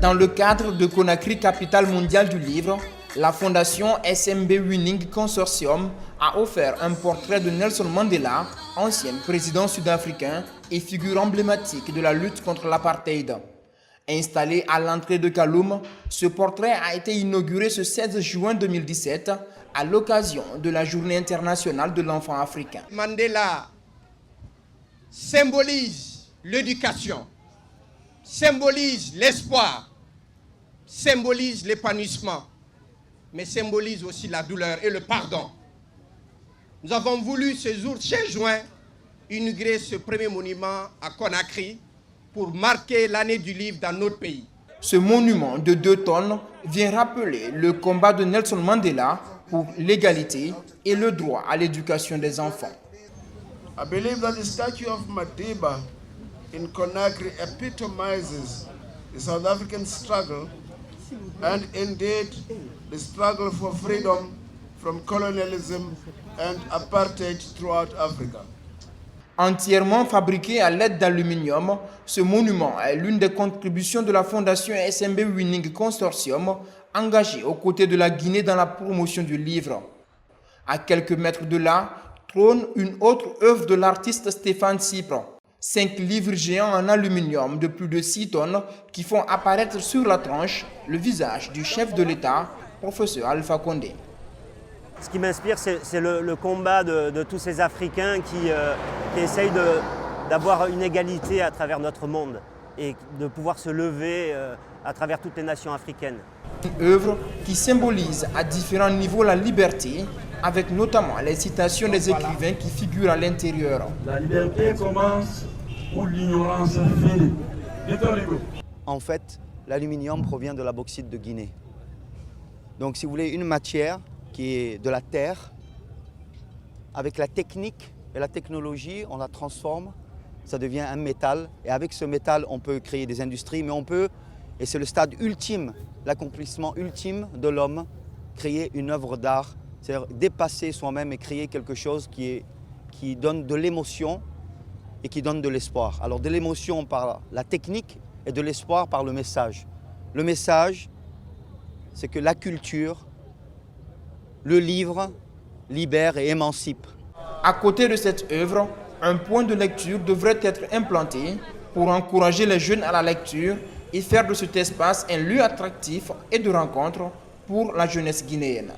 Dans le cadre de Conakry, capitale mondiale du livre, la fondation SMB Winning Consortium a offert un portrait de Nelson Mandela, ancien président sud-africain et figure emblématique de la lutte contre l'apartheid. Installé à l'entrée de Kaloum, ce portrait a été inauguré ce 16 juin 2017 à l'occasion de la Journée internationale de l'enfant africain. Mandela symbolise l'éducation, symbolise l'espoir, symbolise l'épanouissement, mais symbolise aussi la douleur et le pardon. Nous avons voulu ce jour 16 juin inaugurer ce premier monument à Conakry pour marquer l'année du livre dans notre pays. Ce monument de 2 tonnes vient rappeler le combat de Nelson Mandela pour l'égalité et le droit à l'éducation des enfants. I believe that the statue of Madiba in Conakry epitomizes the South African struggle and indeed the struggle for freedom from colonialism and apartheid throughout Africa. Entièrement fabriqué à l'aide d'aluminium, ce monument est l'une des contributions de la fondation SMB Winning Consortium, engagée aux côtés de la Guinée dans la promotion du livre. À quelques mètres de là, trône une autre œuvre de l'artiste Stéphane Cypre. 5 livres géants en aluminium de plus de 6 tonnes qui font apparaître sur la tranche le visage du chef de l'État, professeur Alpha Condé. Ce qui m'inspire, c'est le combat de tous ces Africains qui essayent d'avoir une égalité à travers notre monde et de pouvoir se lever à travers toutes les nations africaines. Une œuvre qui symbolise à différents niveaux la liberté, avec notamment les citations des écrivains qui figurent à l'intérieur. La liberté commence où l'ignorance finit. En fait, l'aluminium provient de la bauxite de Guinée. Donc si vous voulez, une matière qui est de la terre, avec la technique et la technologie, on la transforme, ça devient un métal. Et avec ce métal, on peut créer des industries, mais on peut, et c'est le stade ultime, l'accomplissement ultime de l'homme, créer une œuvre d'art, c'est-à-dire dépasser soi-même et créer quelque chose qui donne de l'émotion et qui donne de l'espoir. Alors de l'émotion par la technique et de l'espoir par le message. Le message, c'est que la culture, le livre, libère et émancipe. À côté de cette œuvre, un point de lecture devrait être implanté pour encourager les jeunes à la lecture et faire de cet espace un lieu attractif et de rencontre pour la jeunesse guinéenne.